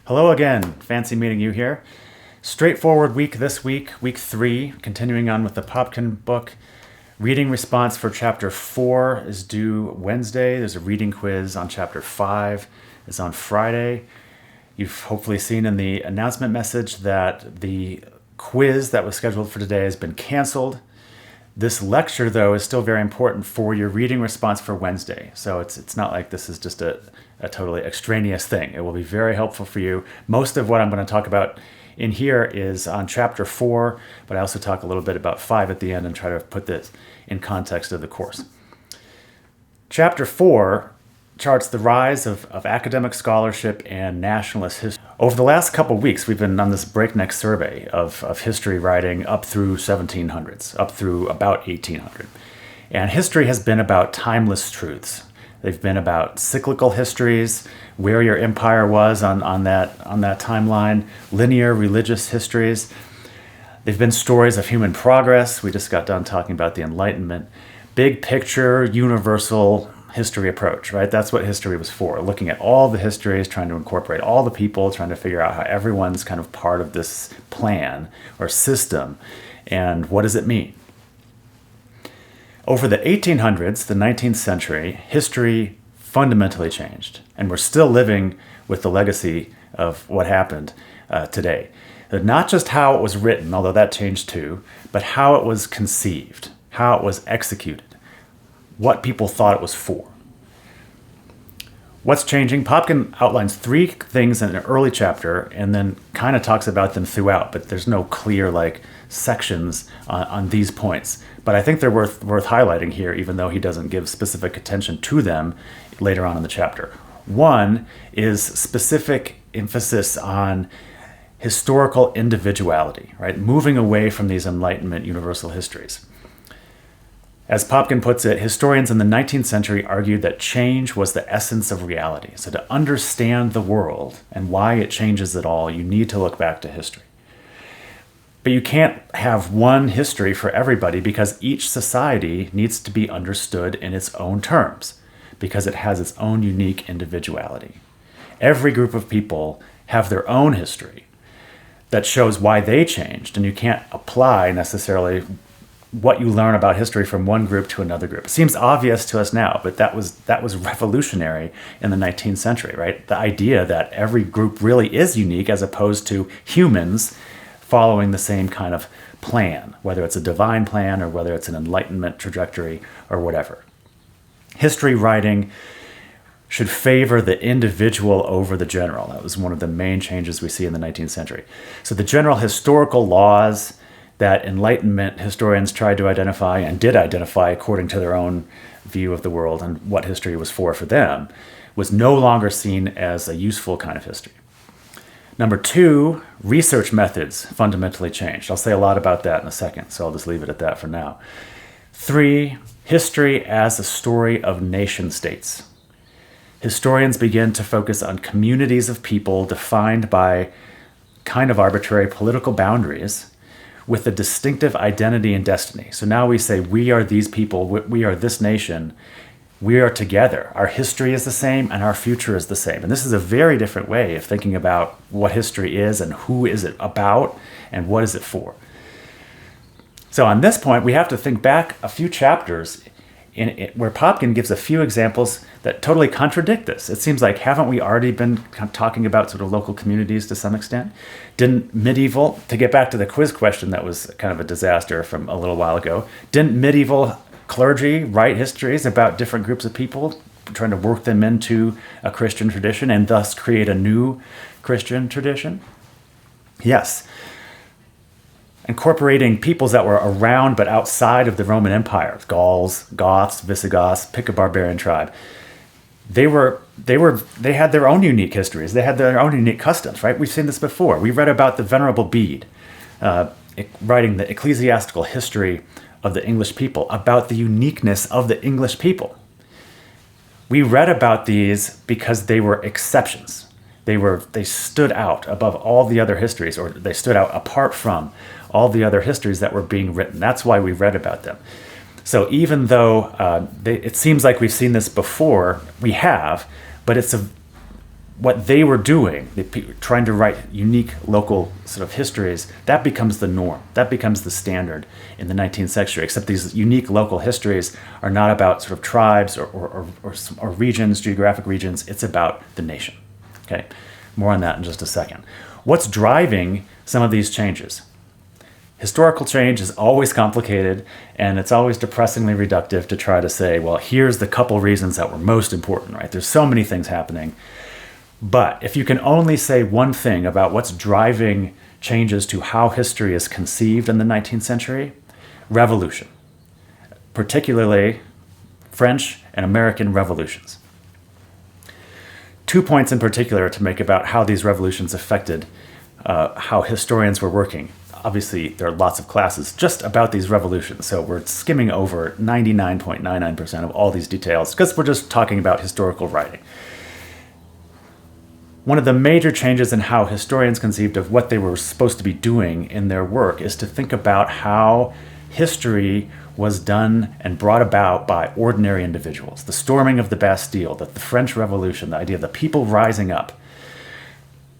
Hello again. Fancy meeting you here. Straightforward week this week, week 3, continuing on with the Popkin book. Reading response for chapter 4 is due Wednesday. There's a reading quiz on chapter 5. It's on Friday. You've hopefully seen in the announcement message that the quiz that was scheduled for today has been canceled. This lecture, though, is still very important for your reading response for Wednesday. So it's not like this is just a totally extraneous thing. It will be very helpful for you. Most of what I'm going to talk about in here is on chapter 4, but I also talk a little bit about 5 at the end and try to put this in context of the course. Chapter 4 charts the rise of academic scholarship and nationalist history. Over the last couple of weeks, we've been on this breakneck survey of history writing up through 1700s, up through about 1800. And history has been about timeless truths. They've been about cyclical histories, where your empire was on that timeline, linear religious histories. They've been stories of human progress. We just got done talking about the Enlightenment. Big picture, universal history approach, right? That's what history was for, looking at all the histories, trying to incorporate all the people, trying to figure out how everyone's kind of part of this plan or system, and what does it mean? Over the 1800s, the 19th century, history fundamentally changed, and we're still living with the legacy of what happened today. Not just how it was written, although that changed too, but how it was conceived, how it was executed, what people thought it was for. What's changing? Popkin outlines 3 things in an early chapter and then kind of talks about them throughout, but there's no clear sections on these points. But I think they're worth highlighting here, even though he doesn't give specific attention to them later on in the chapter. 1 is specific emphasis on historical individuality, right? Moving away from these Enlightenment universal histories. As Popkin puts it, historians in the 19th century argued that change was the essence of reality. So to understand the world and why it changes at all, you need to look back to history. But you can't have one history for everybody because each society needs to be understood in its own terms because it has its own unique individuality. Every group of people have their own history that shows why they changed, and you can't apply necessarily what you learn about history from one group to another group. It seems obvious to us now, but that was revolutionary in the 19th century, right? The idea that every group really is unique as opposed to humans following the same kind of plan, whether it's a divine plan or whether it's an Enlightenment trajectory or whatever. History writing should favor the individual over the general. That was one of the main changes we see in the 19th century. So the general historical laws that Enlightenment historians tried to identify and did identify according to their own view of the world and what history was for them, was no longer seen as a useful kind of history. Number 2, research methods fundamentally changed. I'll say a lot about that in a second, so I'll just leave it at that for now. 3, history as a story of nation states. Historians begin to focus on communities of people defined by kind of arbitrary political boundaries with a distinctive identity and destiny. So now we say, we are these people, we are this nation, we are together. Our history is the same and our future is the same. And this is a very different way of thinking about what history is and who is it about and what is it for. So on this point, we have to think back a few chapters where Popkin gives a few examples that totally contradict this. It seems like, haven't we already been talking about sort of local communities to some extent? Didn't medieval, to get back to the quiz question that was kind of a disaster from a little while ago, didn't medieval clergy write histories about different groups of people, trying to work them into a Christian tradition and thus create a new Christian tradition? Yes. Incorporating peoples that were around but outside of the Roman Empire, Gauls, Goths, Visigoths, pick a barbarian tribe. They had their own unique histories. They had their own unique customs, right? We've seen this before. We read about the Venerable Bede, writing the ecclesiastical history of the English people, about the uniqueness of the English people. We read about these because they were exceptions. They stood out above all the other histories, or they stood out apart from all the other histories that were being written. That's why we read about them. So even though it seems like we've seen this before, we have, but what they were doing, trying to write unique local sort of histories, that becomes the norm. That becomes the standard in the 19th century, except these unique local histories are not about sort of tribes or regions, geographic regions. It's about the nation. Okay, more on that in just a second. What's driving some of these changes? Historical change is always complicated, and it's always depressingly reductive to try to say, well, here's the couple reasons that were most important, right? There's so many things happening. But if you can only say one thing about what's driving changes to how history is conceived in the 19th century, revolution, particularly French and American revolutions. 2 points in particular to make about how these revolutions affected how historians were working. Obviously, there are lots of classes just about these revolutions, so we're skimming over 99.99% of all these details because we're just talking about historical writing. One of the major changes in how historians conceived of what they were supposed to be doing in their work is to think about how history was done and brought about by ordinary individuals. The storming of the Bastille, the French Revolution, the idea of the people rising up.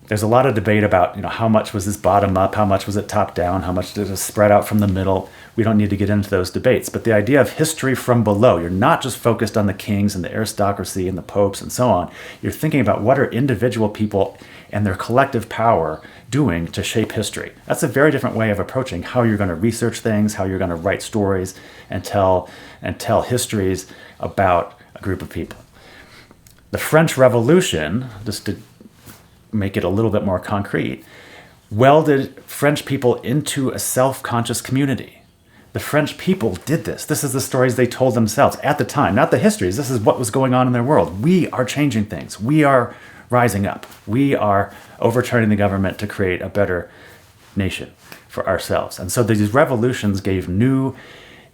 There's a lot of debate about, how much was this bottom up, how much was it top down, how much did it spread out from the middle. We don't need to get into those debates. But the idea of history from below, you're not just focused on the kings and the aristocracy and the popes and so on. You're thinking about what are individual people and their collective power doing to shape history. That's a very different way of approaching how you're going to research things, how you're going to write stories and tell histories about a group of people. The French Revolution, just to make it a little bit more concrete, welded French people into a self-conscious community. The French people did this. This is the stories they told themselves at the time, not the histories. This is what was going on in their world. We are changing things. We are rising up. We are overturning the government to create a better nation for ourselves. And so these revolutions gave new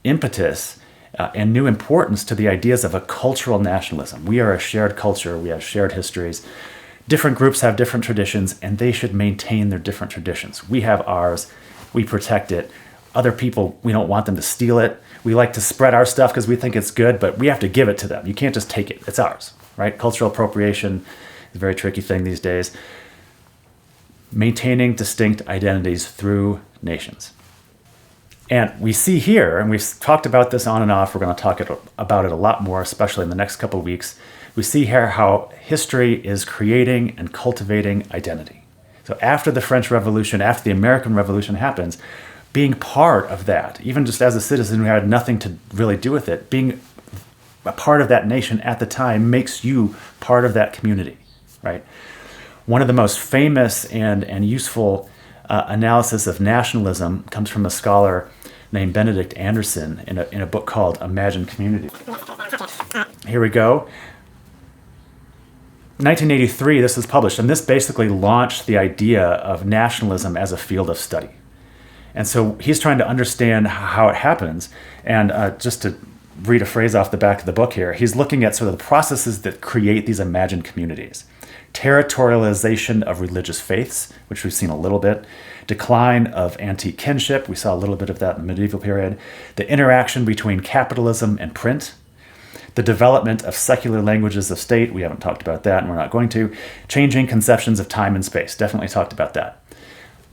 impetus and new importance to the ideas of a cultural nationalism. We are a shared culture. We have shared histories. Different groups have different traditions, and they should maintain their different traditions. We have ours. We protect it. Other people, we don't want them to steal it. We like to spread our stuff because we think it's good, but we have to give it to them. You can't just take it. It's ours, right? Cultural appropriation is a very tricky thing these days. Maintaining distinct identities through nations. And we see here, and we've talked about this on and off, we're going to talk about it a lot more, especially in the next couple of weeks. We see here how history is creating and cultivating identity. So after the French Revolution, after the American Revolution happens, being part of that, even just as a citizen who had nothing to really do with it, being a part of that nation at the time makes you part of that community, right? One of the most famous and useful analysis of nationalism comes from a scholar named Benedict Anderson in a book called Imagined Community. Here we go. 1983, this was published, and this basically launched the idea of nationalism as a field of study. And so he's trying to understand how it happens. And just to read a phrase off the back of the book here, he's looking at sort of the processes that create these imagined communities. Territorialization of religious faiths, which we've seen a little bit. Decline of antique kinship, we saw a little bit of that in the medieval period. The interaction between capitalism and print. The development of secular languages of state, we haven't talked about that and we're not going to. Changing conceptions of time and space, definitely talked about that.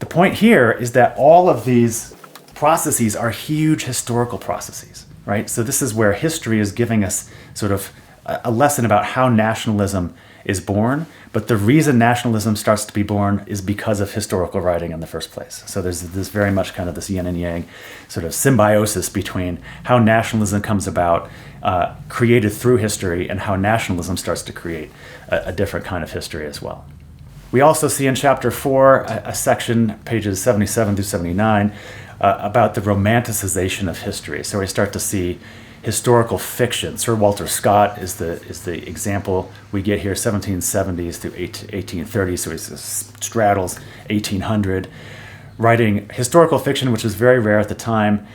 The point here is that all of these processes are huge historical processes, right? So this is where history is giving us sort of a lesson about how nationalism is born, but the reason nationalism starts to be born is because of historical writing in the first place. So there's this very much kind of this yin and yang sort of symbiosis between how nationalism comes about, created through history, and how nationalism starts to create a different kind of history as well. We also see in chapter 4 a section, pages 77 through 79, about the romanticization of history. So we start to see historical fiction. Sir Walter Scott is the example we get here, 1770s through 1830s, so he straddles 1800, writing historical fiction, which is very rare at the time.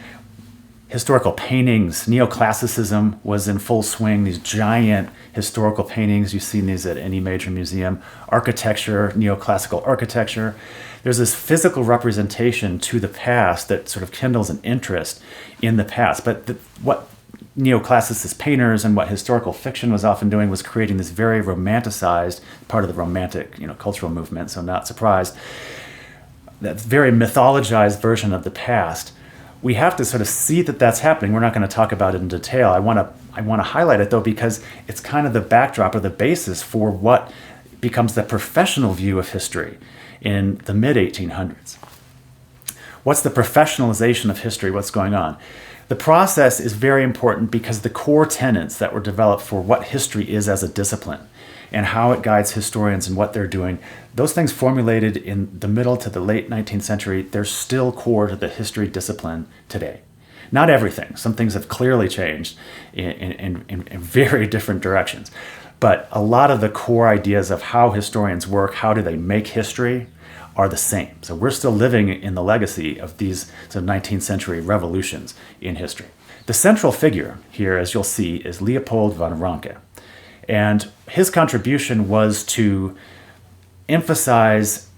Historical paintings, neoclassicism was in full swing, these giant historical paintings, you've seen these at any major museum. Architecture, neoclassical architecture. There's this physical representation to the past that sort of kindles an interest in the past. But what neoclassicist painters and what historical fiction was often doing was creating this very romanticized part of the romantic, cultural movement. So not surprised, that very mythologized version of the past. We have to sort of see that that's happening. We're not going to talk about it in detail. I want to highlight it though, because it's kind of the backdrop or the basis for what becomes the professional view of history in the mid-1800s. What's the professionalization of history? What's going on? The process is very important because the core tenets that were developed for what history is as a discipline and how it guides historians and what they're doing, those things formulated in the middle to the late 19th century, they're still core to the history discipline today. Not everything. Some things have clearly changed in very different directions. But a lot of the core ideas of how historians work, how do they make history, are the same. So we're still living in the legacy of these sort of 19th century revolutions in history. The central figure here, as you'll see, is Leopold von Ranke. And his contribution was to emphasize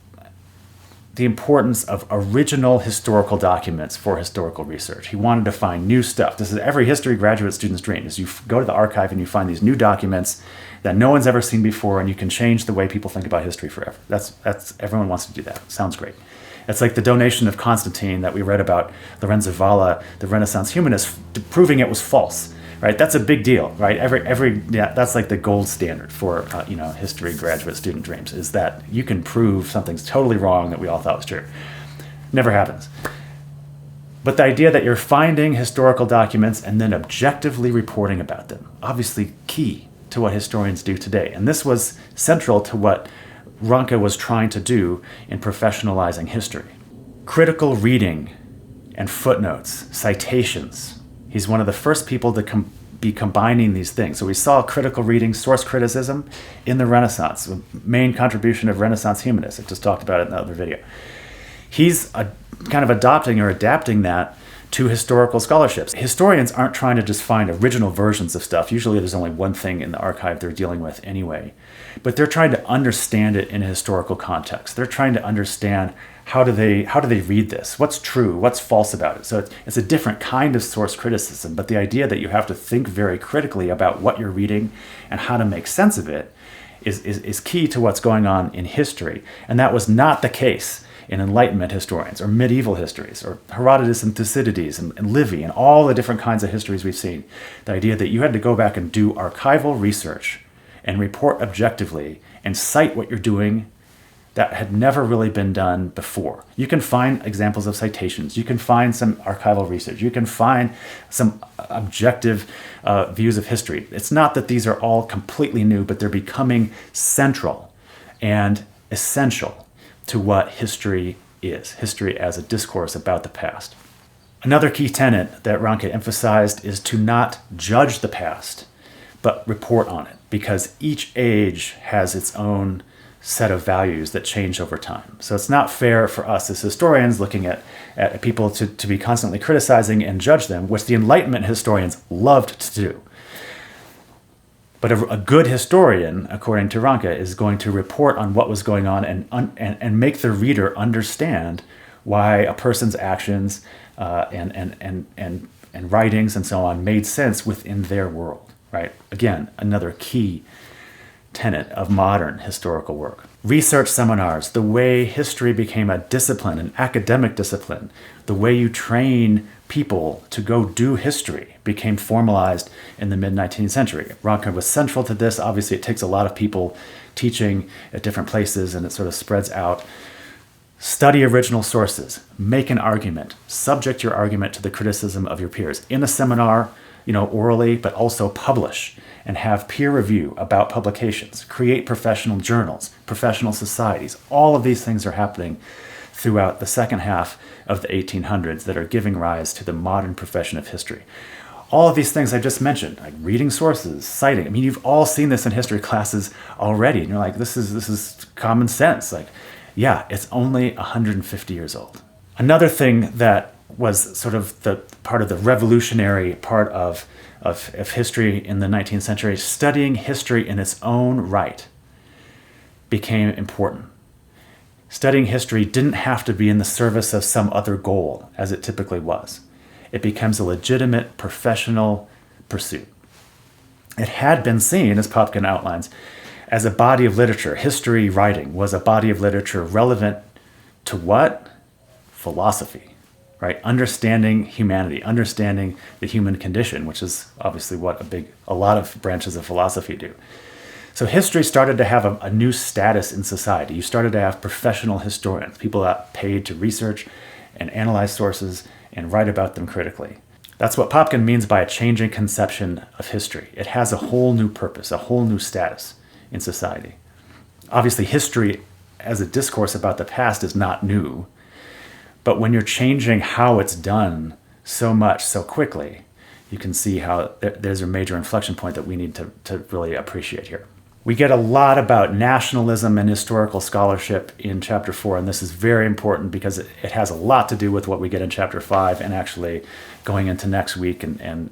the importance of original historical documents for historical research. He wanted to find new stuff. This is every history graduate student's dream, is you go to the archive and you find these new documents that no one's ever seen before, and you can change the way people think about history forever. That's everyone wants to do that. Sounds great. It's like the donation of Constantine that we read about Lorenzo Valla, the Renaissance humanist, proving it was false. Right, that's a big deal. Right, that's like the gold standard for history graduate student dreams, is that you can prove something's totally wrong that we all thought was true. Never happens. But the idea that you're finding historical documents and then objectively reporting about them, obviously key to what historians do today. And this was central to what Ranke was trying to do in professionalizing history. Critical reading and footnotes, citations. He's one of the first people to be combining these things. So we saw critical reading, source criticism in the Renaissance, the main contribution of Renaissance humanists. I just talked about it in the other video. He's kind of adopting or adapting that to historical scholarships. Historians aren't trying to just find original versions of stuff. Usually there's only one thing in the archive they're dealing with anyway. But they're trying to understand it in a historical context. They're trying to understand how do they read this? What's true? What's false about it? So it's a different kind of source criticism, but the idea that you have to think very critically about what you're reading and how to make sense of it is key to what's going on in history. And that was not the case in Enlightenment historians or medieval histories or Herodotus and Thucydides and Livy and all the different kinds of histories we've seen. The idea that you had to go back and do archival research and report objectively and cite what you're doing, that had never really been done before. You can find examples of citations. You can find some archival research. You can find some objective views of history. It's not that these are all completely new, but they're becoming central and essential to what history is. History as a discourse about the past. Another key tenet that Ranke emphasized is to not judge the past, but report on it, because each age has its own set of values that change over time. So it's not fair for us as historians looking at people to be constantly criticizing and judge them, which the Enlightenment historians loved to do. But a good historian, according to Ranke, is going to report on what was going on and make the reader understand why a person's actions and writings and so on made sense within their world. Right? Again, another key tenet of modern historical work. Research seminars, the way history became a discipline, an academic discipline, the way you train people to go do history became formalized in the mid-19th century. Ranke was central to this. Obviously, it takes a lot of people teaching at different places, and it sort of spreads out. Study original sources, make an argument, subject your argument to the criticism of your peers in a seminar, orally, but also publish and have peer review about publications, create professional journals, professional societies. All of these things are happening throughout the second half of the 1800s that are giving rise to the modern profession of history. All of these things I just mentioned, like reading sources, citing. I mean, you've all seen this in history classes already, and you're like, this is common sense. Like, yeah, it's only 150 years old. Another thing that was sort of the part of the revolutionary part of history in the 19th century, studying history in its own right became important. Studying history didn't have to be in the service of some other goal, as it typically was. It becomes a legitimate professional pursuit. It had been seen, as Popkin outlines, as a body of literature. History writing was a body of literature relevant to what? Philosophy, right? Understanding humanity, understanding the human condition, which is obviously what a lot of branches of philosophy do. So history started to have a new status in society. You started to have professional historians, people that paid to research and analyze sources and write about them critically. That's what Popkin means by a changing conception of history. It has a whole new purpose, a whole new status in society. Obviously, history as a discourse about the past is not new, but when you're changing how it's done so much, so quickly, you can see how there's a major inflection point that we need to really appreciate here. We get a lot about nationalism and historical scholarship in Chapter 4, and this is very important because it has a lot to do with what we get in Chapter 5 and actually going into next week and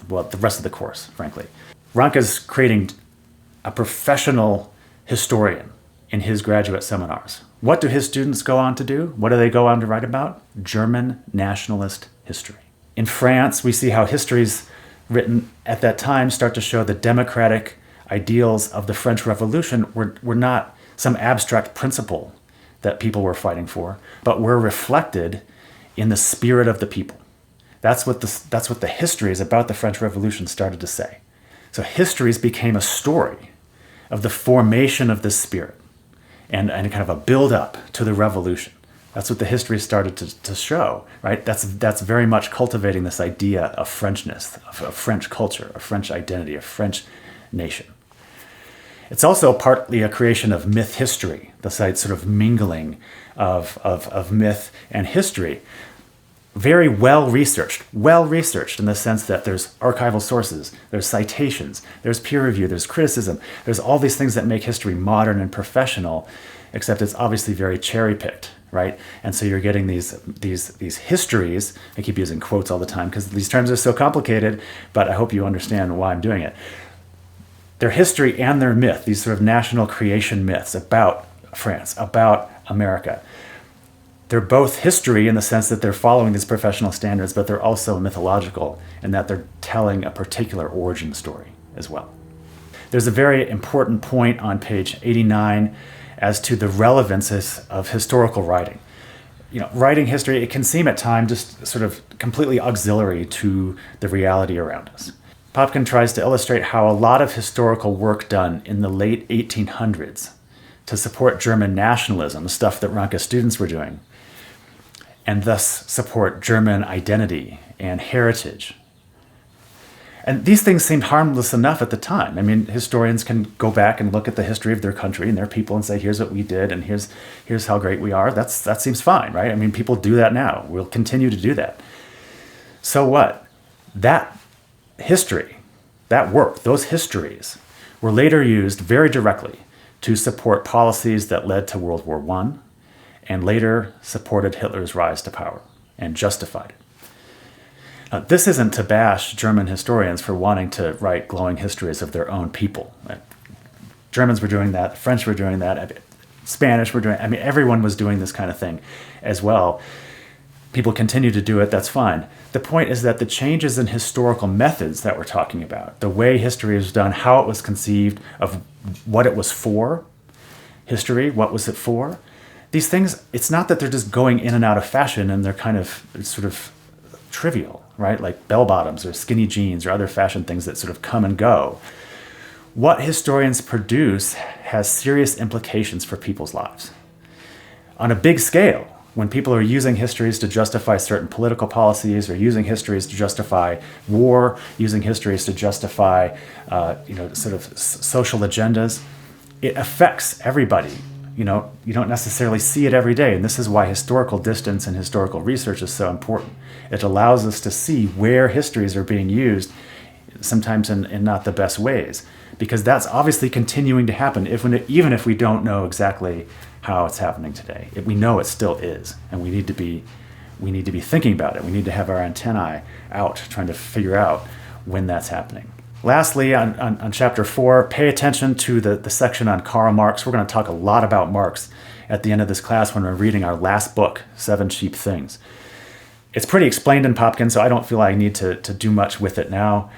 well, the rest of the course, frankly. Ranke's creating a professional historian in his graduate seminars. What do his students go on to do? What do they go on to write about? German nationalist history. In France, we see how histories written at that time start to show the democratic ideals of the French Revolution were not some abstract principle that people were fighting for, but were reflected in the spirit of the people. That's what the histories about the French Revolution started to say. So histories became a story of the formation of this spirit and kind of a build-up to the revolution. That's what the history started to show, right? That's very much cultivating this idea of Frenchness, of French culture, of French identity, of French nation. It's also partly a creation of myth history, the sort of mingling of myth and history. Very well researched in the sense that there's archival sources, there's citations, there's peer review, there's criticism, there's all these things that make history modern and professional, except it's obviously very cherry-picked, right? And so you're getting these histories. I keep using quotes all the time because these terms are so complicated, but I hope you understand why I'm doing it. Their history and their myth, these sort of national creation myths about France, about America. They're both history in the sense that they're following these professional standards, but they're also mythological in that they're telling a particular origin story as well. There's a very important point on page 89 as to the relevance of historical writing. Writing history, it can seem at times just sort of completely auxiliary to the reality around us. Popkin tries to illustrate how a lot of historical work done in the late 1800s to support German nationalism, stuff that Ranke's students were doing, and thus support German identity and heritage. And these things seemed harmless enough at the time. I mean, historians can go back and look at the history of their country and their people and say, here's what we did and here's how great we are. That seems fine, right? I mean, people do that now. We'll continue to do that. So what? That history, that work, those histories were later used very directly to support policies that led to World War I and later supported Hitler's rise to power and justified it. This isn't to bash German historians for wanting to write glowing histories of their own people. Germans were doing that, French were doing that, Spanish were doing it. I mean, everyone was doing this kind of thing as well. People continue to do it, that's fine. The point is that the changes in historical methods that we're talking about, the way history is done, how it was conceived, of what it was for, history, what was it for? These things, it's not that they're just going in and out of fashion and they're kind of sort of trivial, right? Like bell bottoms or skinny jeans or other fashion things that sort of come and go. What historians produce has serious implications for people's lives. On a big scale, when people are using histories to justify certain political policies or using histories to justify war, using histories to justify sort of social agendas, it affects everybody. You don't necessarily see it every day, and this is why historical distance and historical research is so important. It allows us to see where histories are being used, sometimes in not the best ways, because that's obviously continuing to happen, even if we don't know exactly how it's happening today. We know it still is, and we need to be thinking about it. We need to have our antennae out, trying to figure out when that's happening. Lastly, on Chapter 4, pay attention to the section on Karl Marx. We're going to talk a lot about Marx at the end of this class when we're reading our last book, 7 Cheap Things. It's pretty explained in Popkin, so I don't feel I need to do much with it now.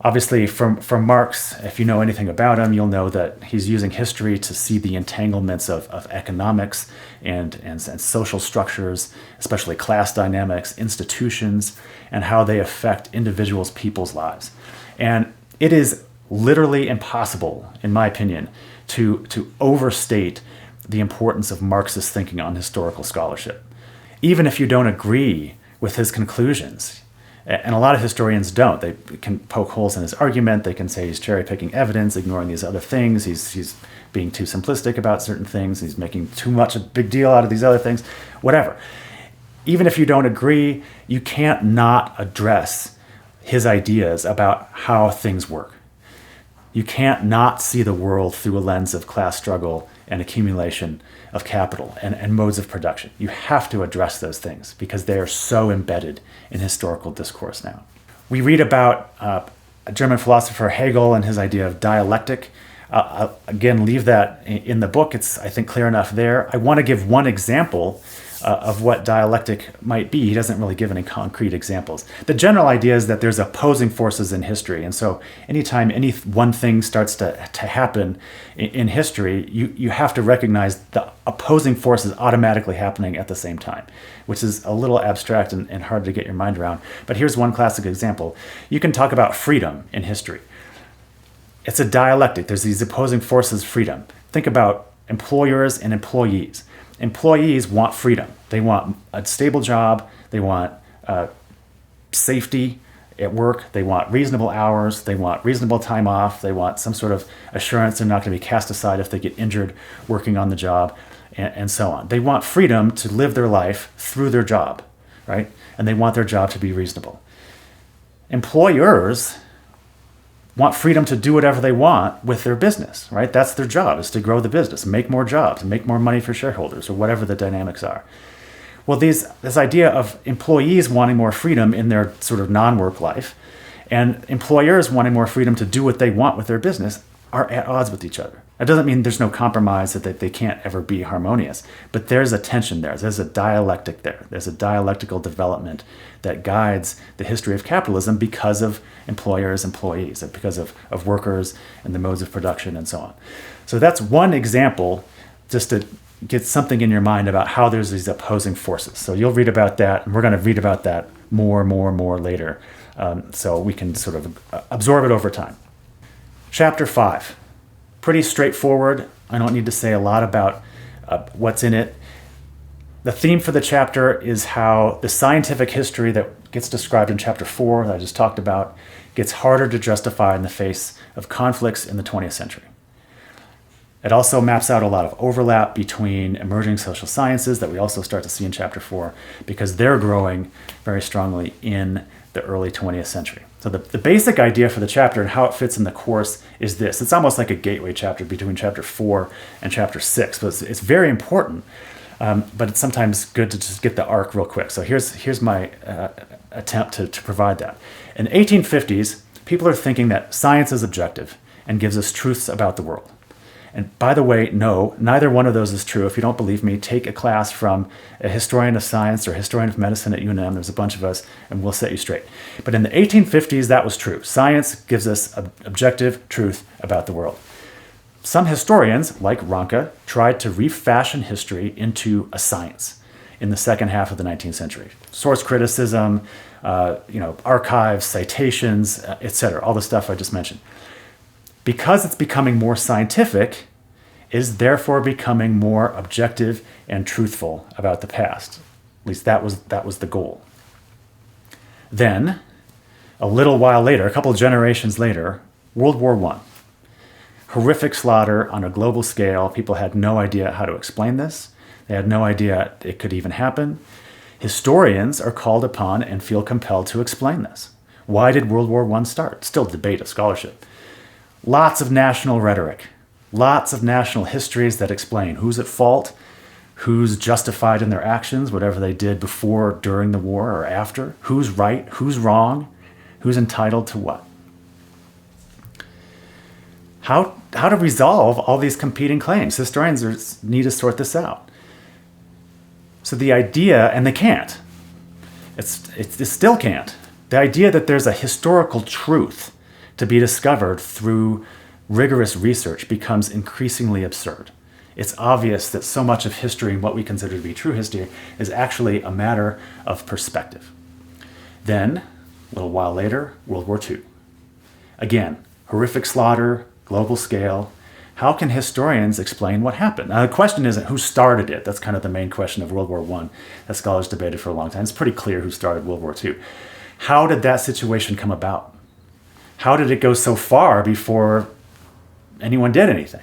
Obviously, from Marx, if you know anything about him, you'll know that he's using history to see the entanglements of economics and social structures, especially class dynamics, institutions, and how they affect individuals, people's lives. And it is literally impossible, in my opinion, to overstate the importance of Marxist thinking on historical scholarship. Even if you don't agree with his conclusions, and a lot of historians don't. They can poke holes in his argument. They can say he's cherry-picking evidence, ignoring these other things. He's being too simplistic about certain things. He's making too much a big deal out of these other things. Whatever. Even if you don't agree, you can't not address his ideas about how things work. You can't not see the world through a lens of class struggle and accumulation of capital and modes of production. You have to address those things because they are so embedded in historical discourse now. We read about a German philosopher Hegel and his idea of dialectic. I'll again, leave that in the book. It's, I think, clear enough there. I want to give one example of what dialectic might be. He doesn't really give any concrete examples. The general idea is that there's opposing forces in history. And so anytime any one thing starts to happen in history, you have to recognize the opposing forces automatically happening at the same time, which is a little abstract and hard to get your mind around. But here's one classic example. You can talk about freedom in history. It's a dialectic. There's these opposing forces of freedom. Think about employers and employees. Employees want freedom. They want a stable job. They want safety at work. They want reasonable hours. They want reasonable time off. They want some sort of assurance they're not going to be cast aside if they get injured working on the job, and so on. They want freedom to live their life through their job, right? And they want their job to be reasonable. Employers want freedom to do whatever they want with their business, right? That's their job, is to grow the business, make more jobs, make more money for shareholders, or whatever the dynamics are. Well, this idea of employees wanting more freedom in their sort of non-work life and employers wanting more freedom to do what they want with their business are at odds with each other. That doesn't mean there's no compromise, that they can't ever be harmonious, but there's a tension there. There's a dialectic there. There's a dialectical development that guides the history of capitalism because of employers, employees, because of workers and the modes of production and so on. So that's one example, just to get something in your mind about how there's these opposing forces. So you'll read about that, and we're going to read about that more later, so we can sort of absorb it over time. Chapter 5. Pretty straightforward. I don't need to say a lot about what's in it. The theme for the chapter is how the scientific history that gets described in chapter 4 that I just talked about gets harder to justify in the face of conflicts in the 20th century. It also maps out a lot of overlap between emerging social sciences that we also start to see in chapter 4 because they're growing very strongly in the early 20th century. So the basic idea for the chapter and how it fits in the course is this. It's almost like a gateway chapter between chapter 4 and chapter 6, but it's very important, but it's sometimes good to just get the arc real quick. So here's my attempt to provide that. In the 1850s, people are thinking that science is objective and gives us truths about the world. And by the way, no, neither one of those is true. If you don't believe me, take a class from a historian of science or historian of medicine at UNM. There's a bunch of us, and we'll set you straight. But in the 1850s, that was true. Science gives us objective truth about the world. Some historians, like Ranke, tried to refashion history into a science in the second half of the 19th century. Source criticism, archives, citations, etc., all the stuff I just mentioned. Because it's becoming more scientific, is therefore becoming more objective and truthful about the past. At least that was the goal. Then, a little while later, a couple of generations later, World War I. Horrific slaughter on a global scale. People had no idea how to explain this. They had no idea it could even happen. Historians are called upon and feel compelled to explain this. Why did World War I start? Still debate of scholarship. Lots of national rhetoric, lots of national histories that explain who's at fault, who's justified in their actions, whatever they did before, during the war, or after, who's right, who's wrong, who's entitled to what. How to resolve all these competing claims? Historians need to sort this out. So the idea, and they can't, it still can't, the idea that there's a historical truth to be discovered through rigorous research becomes increasingly absurd. It's obvious that so much of history and what we consider to be true history is actually a matter of perspective. Then, a little while later, World War II. Again, horrific slaughter, global scale. How can historians explain what happened? Now, the question isn't who started it. That's kind of the main question of World War I that scholars debated for a long time. It's pretty clear who started World War II. How did that situation come about? How did it go so far before anyone did anything?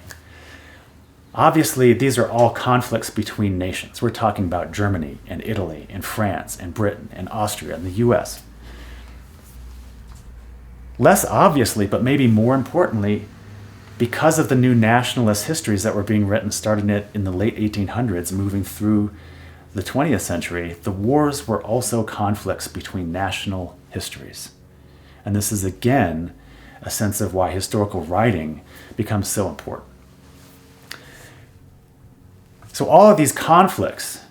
Obviously, these are all conflicts between nations. We're talking about Germany and Italy and France and Britain and Austria and the US. Less obviously, but maybe more importantly, because of the new nationalist histories that were being written starting in the late 1800s, moving through the 20th century, the wars were also conflicts between national histories. And this is again a sense of why historical writing becomes so important. So all of these conflicts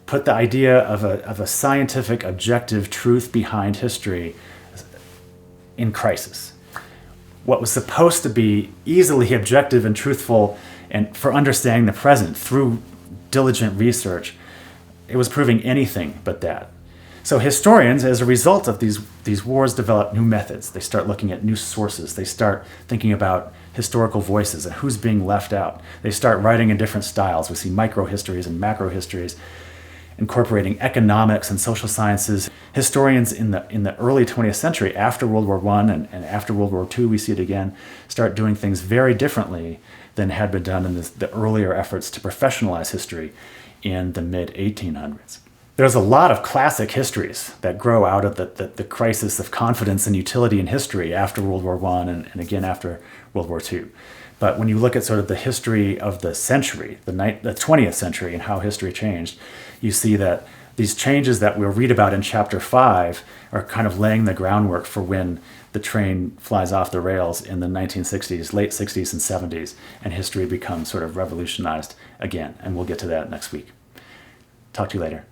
put the idea of a scientific, objective truth behind history in crisis. What was supposed to be easily objective and truthful and for understanding the present through diligent research, it was proving anything but that. So historians, as a result of these wars, develop new methods. They start looking at new sources. They start thinking about historical voices and who's being left out. They start writing in different styles. We see micro-histories and macro-histories, incorporating economics and social sciences. Historians in the early 20th century, after World War I and after World War II, we see it again, start doing things very differently than had been done in the earlier efforts to professionalize history in the mid-1800s. There's a lot of classic histories that grow out of the crisis of confidence and utility in history after World War I and again after World War II. But when you look at sort of the history of the century, the 20th century, and how history changed, you see that these changes that we'll read about in chapter 5 are kind of laying the groundwork for when the train flies off the rails in the 1960s, late 60s and 70s, and history becomes sort of revolutionized again. And we'll get to that next week. Talk to you later.